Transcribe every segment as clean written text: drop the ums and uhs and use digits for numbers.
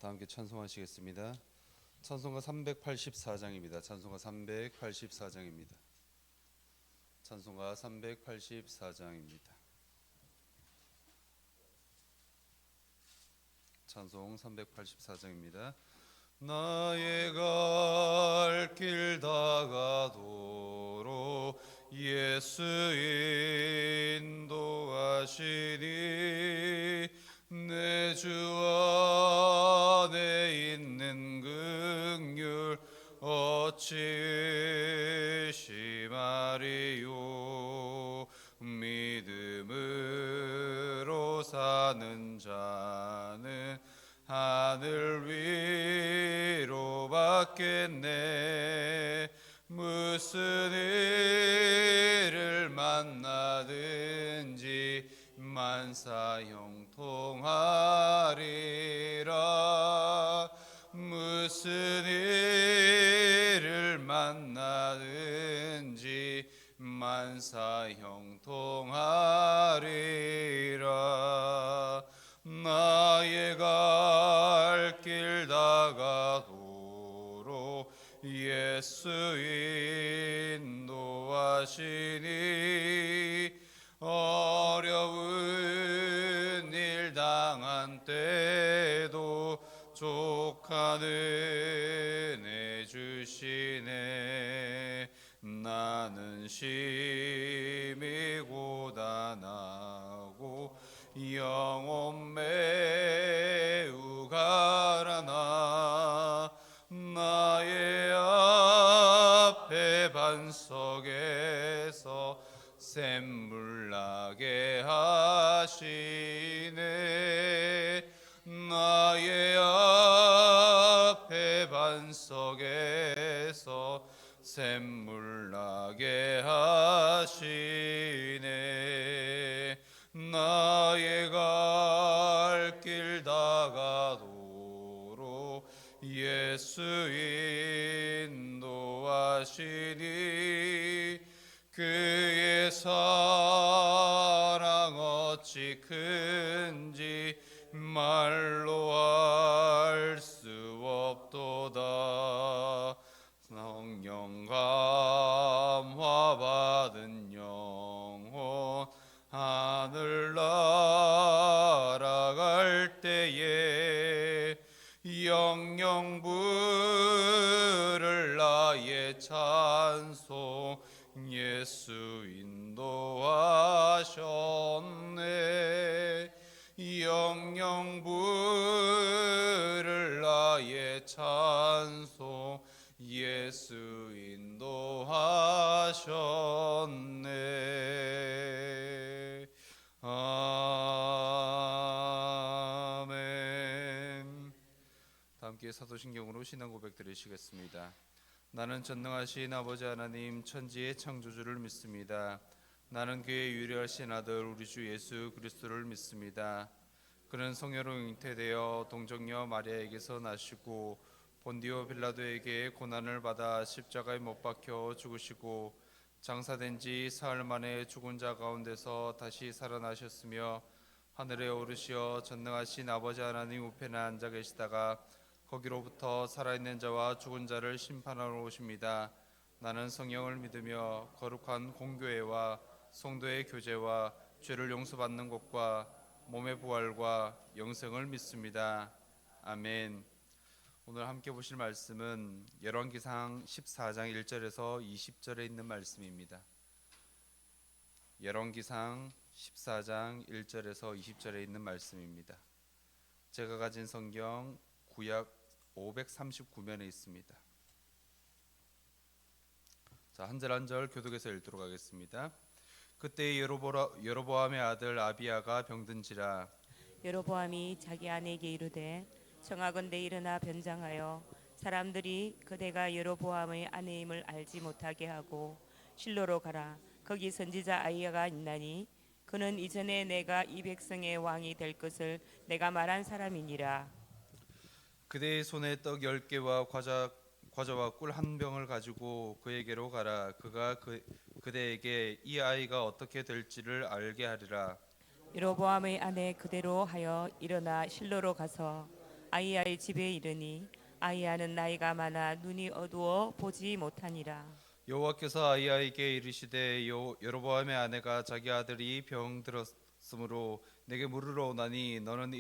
다 함께 찬송하시겠습니다. 찬송가 384장입니다. 찬송가 384장입니다. 찬송가 384장입니다. 찬송 384장입니다. 나의 갈 길 다가도록 예수 인도하시니 내 주 안에 있는 긍휼 어찌 의심하리요. 믿음으로 사는 자는 하늘 위로 받겠네. 무슨 일을 만나든지 만사 형통하리라. 무슨 일을 만나든지 만사 형통하리라. 나의 갈 길 다가도록 예수 인도하시니 어려운 일 당한 때도 족한 은혜 주시네. 나는 심히 고단하고 영혼 매우 가라나 나의 앞에 반석에서 샘물 나게 하시네. 나의 앞에 반석에서 샘물 나게 하시네. 나의 갈 길 다가도록 예수 인도하시니 그의 사랑 어찌 큰지 말로 알 수 없도다. 성령 감화 받은 영혼 하늘 날아갈 때에 영영 부를 나의 찬송 예수 인도하셨네. 영영 부를 나의 찬송 예수 인도하셨네. 아멘. 다 함께 사도신경으로 신앙 고백 드리시겠습니다. 나는 전능하신 아버지 하나님 천지의 창조주를 믿습니다. 나는 그의 유일하신 아들 우리 주 예수 그리스도를 믿습니다. 그는 성녀로 잉태되어 동정녀 마리아에게서 나시고 본디오 빌라도에게 고난을 받아 십자가에 못 박혀 죽으시고 장사된 지 사흘 만에 죽은 자 가운데서 다시 살아나셨으며 하늘에 오르시어 전능하신 아버지 하나님 우편에 앉아 계시다가 거기로부터 살아있는 자와 죽은 자를 심판하러 오십니다. 나는 성령을 믿으며 거룩한 공교회와 성도의 교제와 죄를 용서받는 것과 몸의 부활과 영생을 믿습니다. 아멘. 오늘 함께 보실 말씀은 열왕기상 14장 1절에서 20절에 있는 말씀입니다. 열왕기상 14장 1절에서 20절에 있는 말씀입니다. 제가 가진 성경 구약 539면에 있습니다. 자, 한 절 한 절 교독해서 읽도록 하겠습니다. 그때 여로보암의 아들 아비야가 병든지라. 여로보암이 자기 아내에게 이르되 청하건대 일어나 변장하여 사람들이 그대가 여로보암의 아내임을 알지 못하게 하고 실로로 가라. 거기 선지자 아히야가 있나니 그는 이전에 내가 이 백성의 왕이 될 것을 내가 말한 사람이니라. 그대의 손에 떡 10개와 과자와 꿀 한 병을 가지고 그에게로 가라. 그가 그대에게 이 아이가 어떻게 될지를 알게 하리라. 여로보암의 아내 그대로 하여 일어나 실로로 가서 아이야의 집에 이르니 아이야는 나이가 많아 눈이 어두워 보지 못하니라. 여호와께서 아이야에게 이르시되 여로보암의 아내가 자기 아들이 병들었으므로 내게 물으러 오나니 너는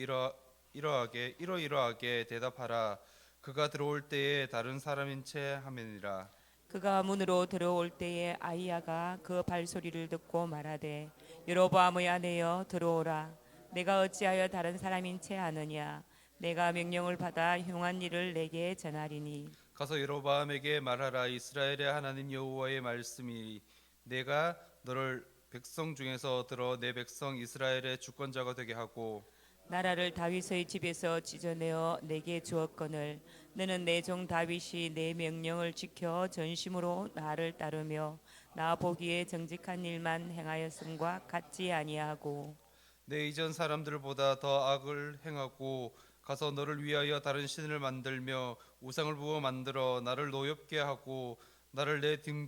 이러이러하게 대답하라. 그가 들어올 때에 다른 사람인 채 하매니라. 그가 문으로 들어올 때에 아이야가 그 발소리를 듣고 말하되 여로보암의 아내여 들어오라. 내가 어찌하여 다른 사람인 채 하느냐. 내가 명령을 받아 흉한 일을 내게 전하리니. 가서 여로보암에게 말하라. 이스라엘의 하나님 여호와의 말씀이 내가 너를 백성 중에서 들어 내 백성 이스라엘의 주권자가 되게 하고 나라를 다윗의 집에서 찢어내어 내게 주었거늘 너는 내 종 다윗이 내 명령을 지켜 전심으로 나를 따르며 나 보기에 정직한 일만 행하였음과 같지 아니하고 내 이전 사람들보다 더 악을 행하고 가서 너를 위하여 다른 신을 만들며 우상을 부어 만들어 나를 노엽게 하고 나를 내 등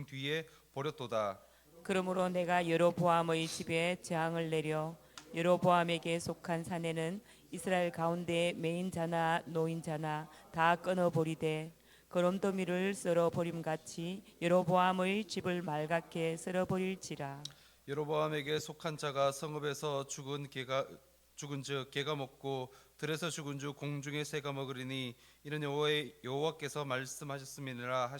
뒤에 버렸도다. 그러므로 내가 여로보암의 집에 재앙을 내려 여로보암에게 속한 사내는 이스라엘 가운데 메인 자나 노인 자나 다 끊어버리되 거름더미를 썰어버림 같이 여로보암의 집을 맑게 썰어버릴지라. 여로보암에게 속한 자가 성읍에서 죽은즉 개가 먹고 들에서 죽은즉 공중의 새가 먹으리니 이는 여호와께서 말씀하셨음이니라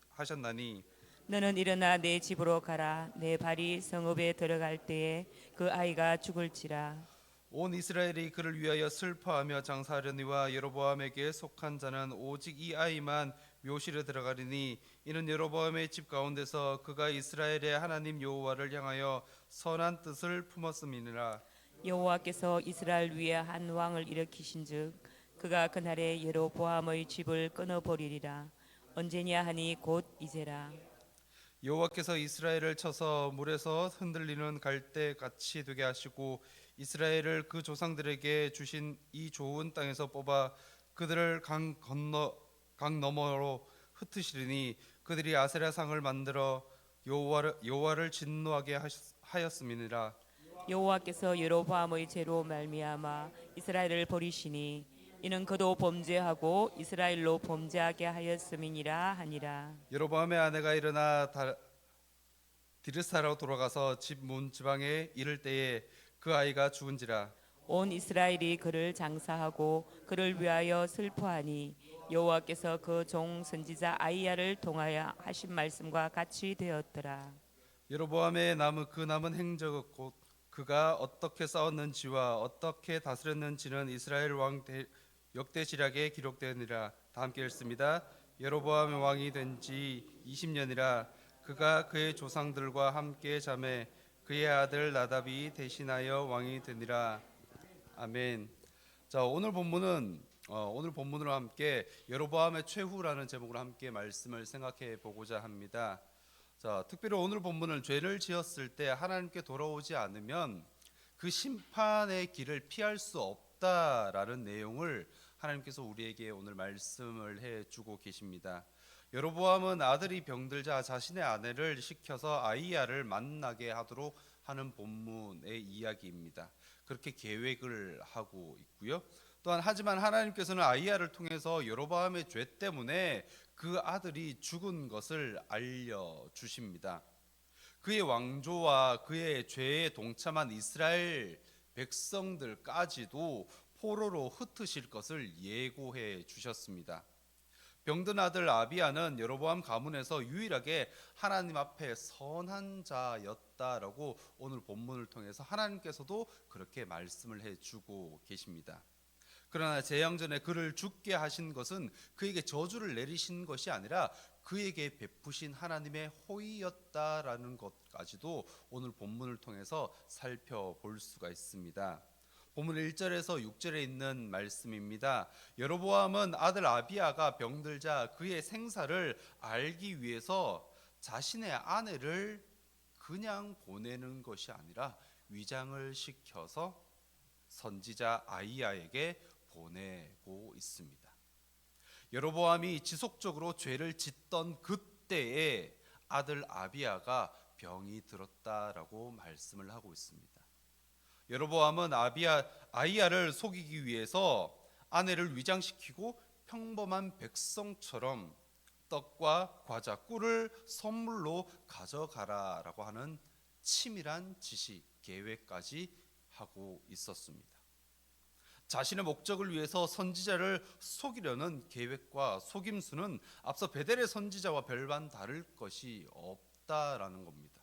하셨나니 너는 일어나 내 집으로 가라. 내 발이 성읍에 들어갈 때에 그 아이가 죽을지라. 온 이스라엘이 그를 위하여 슬퍼하며 장사하려니와 여로보암에게 속한 자는 오직 이 아이만 묘실에 들어가리니 이는 여로보암의 집 가운데서 그가 이스라엘의 하나님 여호와를 향하여 선한 뜻을 품었음이니라. 여호와께서 이스라엘 위에 한 왕을 일으키신즉 그가 그날에 여로보암의 집을 끊어버리리라. 언제냐 하니 곧 이제라. 여호와께서 이스라엘을 쳐서 물에서 흔들리는 갈대 같이 되게 하시고 이스라엘을 그 조상들에게 주신 이 좋은 땅에서 뽑아 그들을 강 너머로 흩으시리니 그들이 아세라 상을 만들어 여호와를 진노하게 하였음이니라. 여호와께서 여로보암의 죄로 말미암아 이스라엘을 버리시니 이는 그도 범죄하고 이스라엘로 범죄하게 하였음이니라 하니라. 여로보암의 아내가 일어나 디르사로 돌아가서 집 문 지방에 이를 때에 그 아이가 죽은지라. 온 이스라엘이 그를 장사하고 그를 위하여 슬퍼하니 여호와께서 그 종 선지자 아이야를 통하여 하신 말씀과 같이 되었더라. 여로보암의 남은 행적 곧 그가 어떻게 싸웠는지와 어떻게 다스렸는지는 이스라엘 왕 역대지략에 기록되니라. 다 함께 읽습니다. 여로보암 왕이 된 지 20년이라. 그가 그의 조상들과 함께 잠에 그의 아들 나답이 대신하여 왕이 되니라. 아멘. 자, 오늘 본문으로 함께 여로보암의 최후라는 제목으로 함께 말씀을 생각해 보고자 합니다. 자, 특별히 오늘 본문은 죄를 지었을 때 하나님께 돌아오지 않으면 그 심판의 길을 피할 수 없다라는 내용을 하나님께서 우리에게 오늘 말씀을 해주고 계십니다. 여로보암은 아들이 병들자 자신의 아내를 시켜서 아이야를 만나게 하도록 하는 본문의 이야기입니다. 그렇게 계획을 하고 있고요. 또한 하지만 하나님께서는 아이야를 통해서 여로보암의 죄 때문에 그 아들이 죽은 것을 알려주십니다. 그의 왕조와 그의 죄에 동참한 이스라엘 백성들까지도 포로로 흩으실 것을 예고해 주셨습니다. 병든 아들 아비야는 여로보암 가문에서 유일하게 하나님 앞에 선한 자였다라고 오늘 본문을 통해서 하나님께서도 그렇게 말씀을 해주고 계십니다. 그러나 재앙 전에 그를 죽게 하신 것은 그에게 저주를 내리신 것이 아니라 그에게 베푸신 하나님의 호의였다라는 것까지도 오늘 본문을 통해서 살펴볼 수가 있습니다. 본문 1절에서 6절에 있는 말씀입니다. 여로보암은 아들 아비야가 병들자 그의 생사를 알기 위해서 자신의 아내를 그냥 보내는 것이 아니라 위장을 시켜서 선지자 아이야에게 보내고 있습니다. 여로보암이 지속적으로 죄를 짓던 그때에 아들 아비야가 병이 들었다라고 말씀을 하고 있습니다. 여로보암은 아이야를 속이기 위해서 아내를 위장시키고 평범한 백성처럼 떡과 과자, 꿀을 선물로 가져가라라고 하는 치밀한 지시, 계획까지 하고 있었습니다. 자신의 목적을 위해서 선지자를 속이려는 계획과 속임수는 앞서 베델의 선지자와 별반 다를 것이 없다라는 겁니다.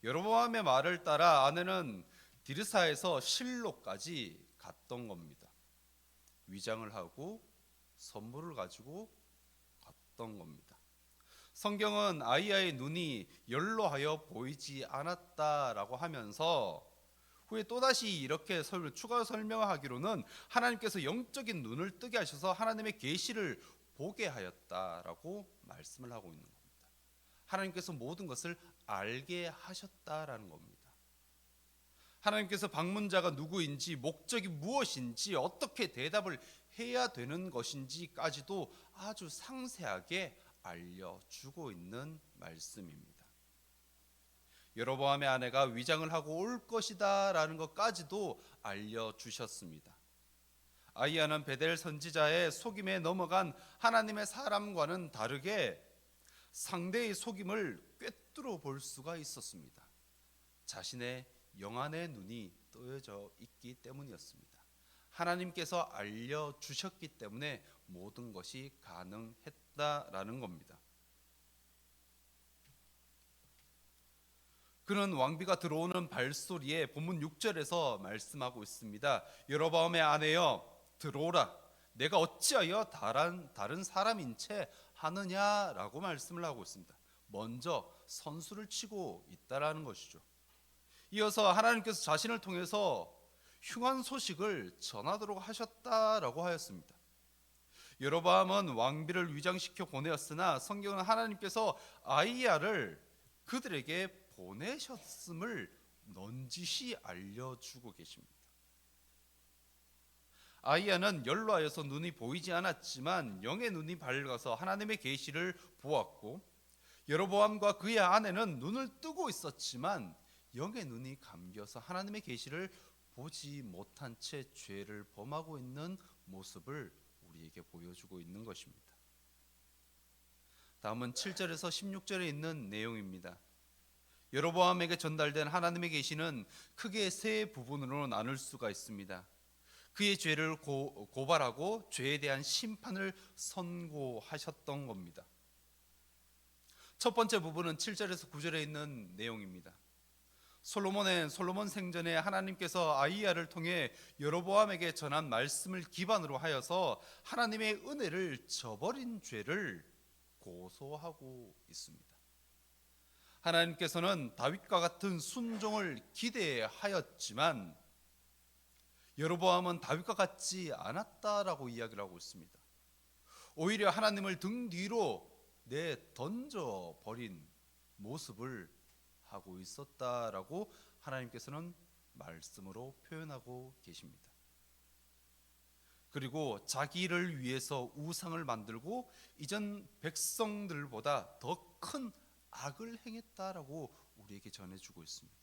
여로보암의 말을 따라 아내는 디르사에서 실로까지 갔던 겁니다. 위장을 하고 선물을 가지고 갔던 겁니다. 성경은 아이야의 눈이 연로하여 보이지 않았다라고 하면서 후에 또다시 이렇게 추가 설명하기로는 하나님께서 영적인 눈을 뜨게 하셔서 하나님의 계시를 보게 하였다라고 말씀을 하고 있는 겁니다. 하나님께서 모든 것을 알게 하셨다라는 겁니다. 하나님께서 방문자가 누구인지, 목적이 무엇인지, 어떻게 대답을 해야 되는 것인지까지도 아주 상세하게 알려주고 있는 말씀입니다. 여로보암의 아내가 위장을 하고 올 것이다 라는 것까지도 알려주셨습니다. 아이야는 베델 선지자의 속임에 넘어간 하나님의 사람과는 다르게 상대의 속임을 꿰뚫어 볼 수가 있었습니다. 자신의 영안의 눈이 뜨여져 있기 때문이었습니다. 하나님께서 알려주셨기 때문에 모든 것이 가능했다라는 겁니다. 그는 왕비가 들어오는 발소리에 본문 6절에서 말씀하고 있습니다. 여로보암의 아내여 들어오라. 내가 어찌하여 다른 사람인 채 하느냐라고 말씀을 하고 있습니다. 먼저 선수를 치고 있다라는 것이죠. 이어서 하나님께서 자신을 통해서 흉한 소식을 전하도록 하셨다라고 하였습니다. 여로보암은 왕비를 위장시켜 보내었으나 성경은 하나님께서 아이야를 그들에게 보내셨음을 넌지시 알려주고 계십니다. 아이야는 연로하여서 눈이 보이지 않았지만 영의 눈이 밝아서 하나님의 계시를 보았고, 여로보암과 그의 아내는 눈을 뜨고 있었지만 영의 눈이 감겨서 하나님의 계시를 보지 못한 채 죄를 범하고 있는 모습을 우리에게 보여주고 있는 것입니다. 다음은 7절에서 16절에 있는 내용입니다. 여로보암에게 전달된 하나님의 계시는 크게 세 부분으로 나눌 수가 있습니다. 그의 죄를 고발하고 죄에 대한 심판을 선고하셨던 겁니다. 첫 번째 부분은 7절에서 9절에 있는 내용입니다. 솔로몬 생전에 하나님께서 아이야를 통해 여로보암에게 전한 말씀을 기반으로 하여서 하나님의 은혜를 저버린 죄를 고소하고 있습니다. 하나님께서는 다윗과 같은 순종을 기대하였지만 여로보암은 다윗과 같지 않았다라고 이야기를 하고 있습니다. 오히려 하나님을 등 뒤로 내던져 버린 모습을 하고 있었다라고 하나님께서는 말씀으로 표현하고 계십니다. 그리고 자기를 위해서 우상을 만들고 이전 백성들보다 더 큰 악을 행했다라고 우리에게 전해주고 있습니다.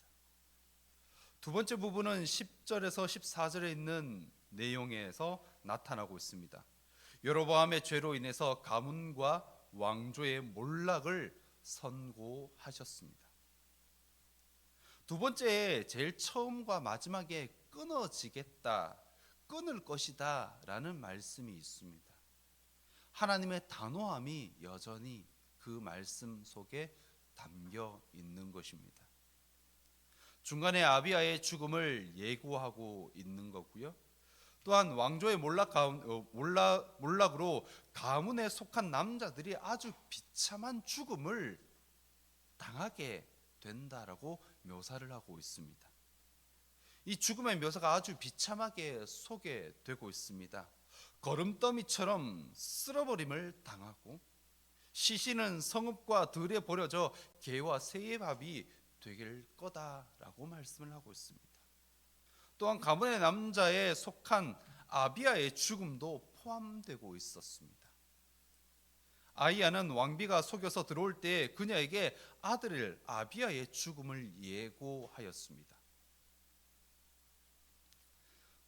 두 번째 부분은 10절에서 14절에 있는 내용에서 나타나고 있습니다. 여로보암의 죄로 인해서 가문과 왕조의 몰락을 선고하셨습니다. 두 번째, 제일 처음과 마지막에 끊어지겠다, 끊을 것이다 라는 말씀이 있습니다. 하나님의 단호함이 여전히 그 말씀 속에 담겨 있는 것입니다. 중간에 아비야의 죽음을 예고하고 있는 거고요. 또한 왕조의 몰락으로 가문에 속한 남자들이 아주 비참한 죽음을 당하게 된다라고 묘사를 하고 있습니다. 이 죽음의 묘사가 아주 비참하게 소개되고 있습니다. 거름더미처럼 쓸어버림을 당하고 시신은 성읍과 들에 버려져 개와 새의 밥이 될 거다라고 말씀을 하고 있습니다. 또한 가문의 남자에 속한 아비야의 죽음도 포함되고 있었습니다. 아이야는 왕비가 속여서 들어올 때 그녀에게 아들을 아비야의 죽음을 예고하였습니다.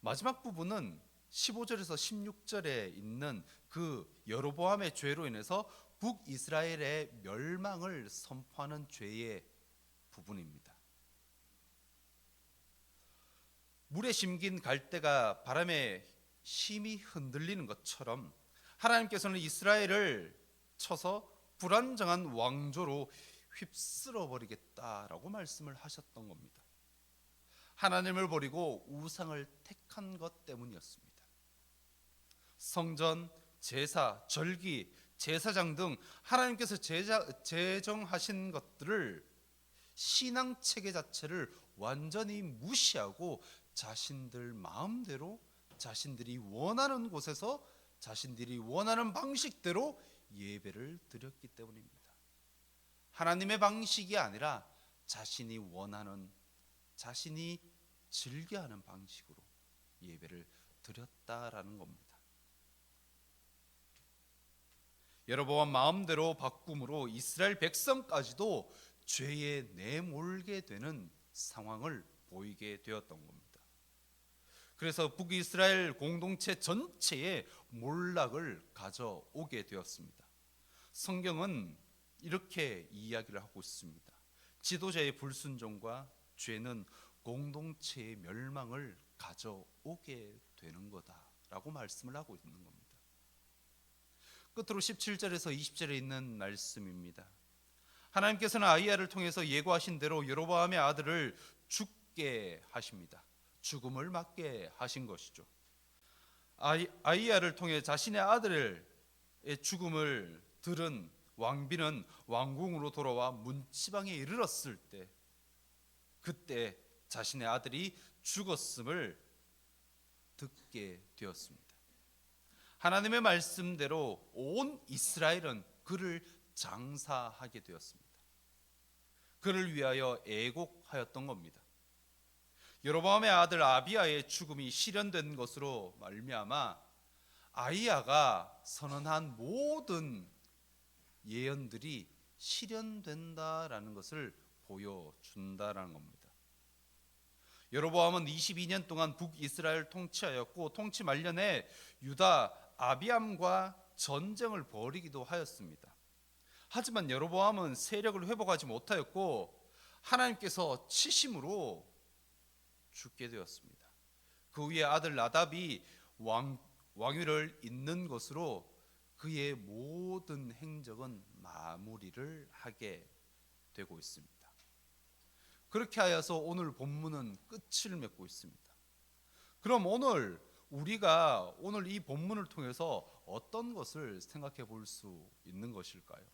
마지막 부분은 15절에서 16절에 있는 그 여로보암의 죄로 인해서 북이스라엘의 멸망을 선포하는 죄의 부분입니다. 물에 심긴 갈대가 바람에 심히 흔들리는 것처럼 하나님께서는 이스라엘을 쳐서 불안정한 왕조로 휩쓸어 버리겠다라고 말씀을 하셨던 겁니다. 하나님을 버리고 우상을 택한 것 때문이었습니다. 성전, 제사, 절기, 제사장 등 하나님께서 제정하신 것들을, 신앙 체계 자체를 완전히 무시하고 자신들 마음대로 자신들이 원하는 곳에서 자신들이 원하는 방식대로 예배를 드렸기 때문입니다. 하나님의 방식이 아니라 자신이 원하는, 자신이 즐겨하는 방식으로 예배를 드렸다라는 겁니다. 여로보암 마음대로 바꿈으로 이스라엘 백성까지도 죄에 내몰게 되는 상황을 보이게 되었던 겁니다. 그래서 북이스라엘 공동체 전체에 몰락을 가져오게 되었습니다. 성경은 이렇게 이야기를 하고 있습니다. 지도자의 불순종과 죄는 공동체의 멸망을 가져오게 되는 거다라고 말씀을 하고 있는 겁니다. 끝으로 17절에서 20절에 있는 말씀입니다. 하나님께서는 아이야를 통해서 예고하신 대로 여로보암의 아들을 죽게 하십니다. 죽음을 맞게 하신 것이죠. 아이야를 통해 자신의 아들의 죽음을 들은 왕비는 왕궁으로 돌아와 문지방에 이르렀을 때, 그때 자신의 아들이 죽었음을 듣게 되었습니다. 하나님의 말씀대로 온 이스라엘은 그를 장사하게 되었습니다. 그를 위하여 애곡하였던 겁니다. 여로보암의 아들 아비야의 죽음이 실현된 것으로 말미암아 아이야가 선언한 모든 예언들이 실현된다라는 것을 보여준다라는 겁니다. 여로보암은 22년 동안 북이스라엘 통치하였고, 통치 말년에 유다 아비암과 전쟁을 벌이기도 하였습니다. 하지만 여로보암은 세력을 회복하지 못하였고 하나님께서 치심으로 죽게 되었습니다. 그 위에 아들 나답이 왕위를 잇는 것으로 그의 모든 행적은 마무리를 하게 되고 있습니다. 그렇게 하여서 오늘 본문은 끝을 맺고 있습니다. 그럼 우리가 오늘 이 본문을 통해서 어떤 것을 생각해 볼 수 있는 것일까요?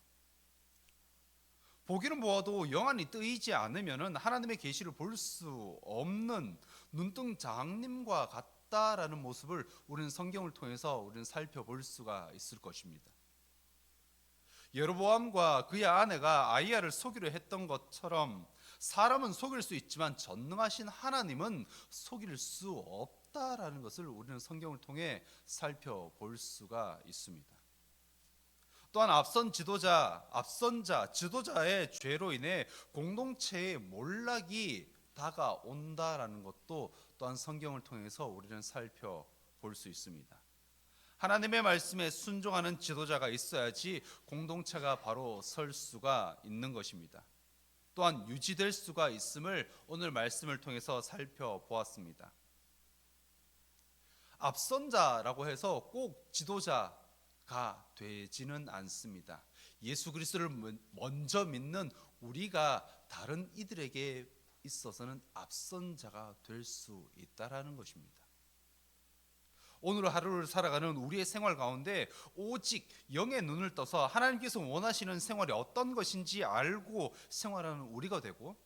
보기는 보아도 영안이 뜨이지 않으면 하나님의 계시를 볼 수 없는 눈뜬장님과 같다라는 모습을 우리는 성경을 통해서 우리는 살펴볼 수가 있을 것입니다. 여로보암과 그의 아내가 아이야를 속이려 했던 것처럼 사람은 속일 수 있지만 전능하신 하나님은 속일 수 없다라는 것을 우리는 성경을 통해 살펴볼 수가 있습니다. 또한 앞선 지도자의 죄로 인해 공동체의 몰락이 다가온다라는 것도 또한 성경을 통해서 우리는 살펴볼 수 있습니다. 하나님의 말씀에 순종하는 지도자가 있어야지 공동체가 바로 설 수가 있는 것입니다. 또한 유지될 수가 있음을 오늘 말씀을 통해서 살펴보았습니다. 앞선자라고 해서 꼭 지도자가 되지는 않습니다. 예수 그리스도를 먼저 믿는 우리가 다른 이들에게 있어서는 앞선자가 될 수 있다라는 것입니다. 오늘 하루를 살아가는 우리의 생활 가운데 오직 영의 눈을 떠서 하나님께서 원하시는 생활이 어떤 것인지 알고 생활하는 우리가 되고,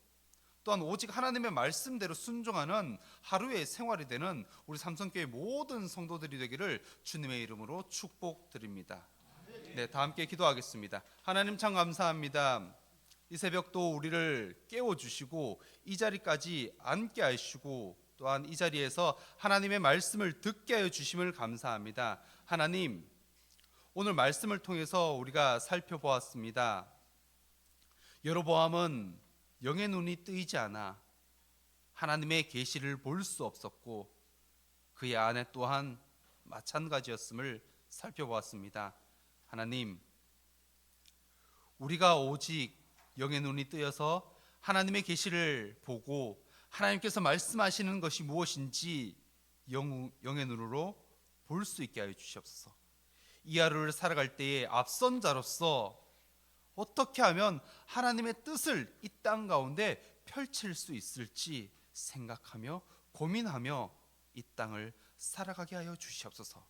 또한 오직 하나님의 말씀대로 순종하는 하루의 생활이 되는 우리 삼성교회 모든 성도들이 되기를 주님의 이름으로 축복드립니다. 네, 다 함께 기도하겠습니다. 하나님 참 감사합니다. 이 새벽도 우리를 깨워주시고 이 자리까지 앉게 하시고 또한 이 자리에서 하나님의 말씀을 듣게 하여 주심을 감사합니다. 하나님, 오늘 말씀을 통해서 우리가 살펴보았습니다. 여로보암은 영의 눈이 뜨이지 않아 하나님의 계시를 볼 수 없었고 그의 아내 또한 마찬가지였음을 살펴보았습니다. 하나님, 우리가 오직 영의 눈이 뜨여서 하나님의 계시를 보고 하나님께서 말씀하시는 것이 무엇인지 영의 눈으로 볼 수 있게 하여 주시옵소서. 이 하루를 살아갈 때에 앞선 자로서 어떻게 하면 하나님의 뜻을 이 땅 가운데 펼칠 수 있을지 생각하며 고민하며 이 땅을 살아가게 하여 주시옵소서.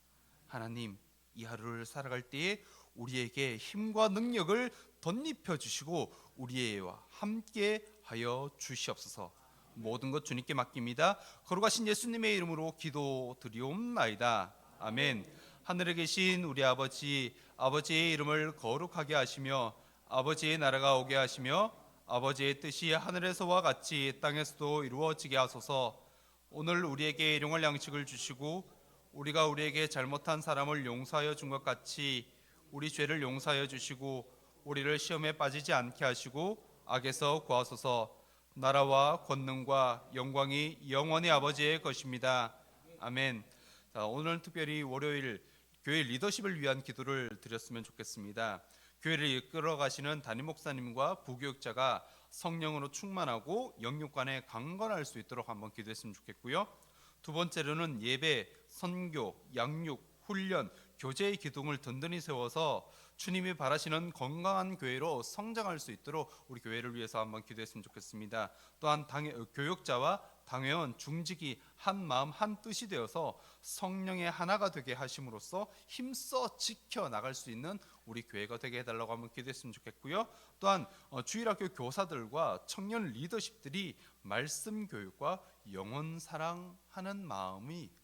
하나님, 이 하루를 살아갈 때에 우리에게 힘과 능력을 덧입혀 주시고 우리와 함께 하여 주시옵소서. 모든 것 주님께 맡깁니다. 거룩하신 예수님의 이름으로 기도드리옵나이다. 아멘. 하늘에 계신 우리 아버지, 아버지의 이름을 거룩하게 하시며 아버지의 나라가 오게 하시며 아버지의 뜻이 하늘에서와 같이 땅에서도 이루어지게 하소서. 오늘 우리에게 일용할 양식을 주시고 우리가 우리에게 잘못한 사람을 용서하여 준 것 같이 우리 죄를 용서하여 주시고 우리를 시험에 빠지지 않게 하시고 악에서 구하소서. 나라와 권능과 영광이 영원히 아버지의 것입니다. 아멘. 자, 오늘 특별히 월요일 교회 리더십을 위한 기도를 드렸으면 좋겠습니다. 교회를 이끌어 가시는 담임 목사님과 부교육자가 성령으로 충만하고 영육간에 강건할 수 있도록 한번 기도했으면 좋겠고요. 두 번째로는 예배, 선교, 양육, 훈련, 교제의 기둥을 든든히 세워서 주님이 바라시는 건강한 교회로 성장할 수 있도록 우리 교회를 위해서 한번 기도했으면 좋겠습니다. 또한 교육자와 당회원, 중직이 한 마음 한 뜻이 되어서 성령의 하나가 되게 하심으로써 힘써 지켜나갈 수 있는 우리 교회가 되게 해달라고 한번 기도했으면 좋겠고요. 또한 주일학교 교사들과 청년 리더십들이 말씀 교육과 영혼 사랑하는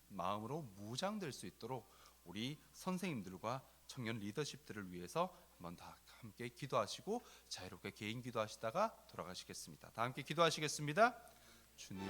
마음으로 무장될 수 있도록 우리 선생님들과 청년 리더십들을 위해서 한번 다 함께 기도하시고 자유롭게 개인 기도하시다가 돌아가시겠습니다. 다 함께 기도하시겠습니다. 주님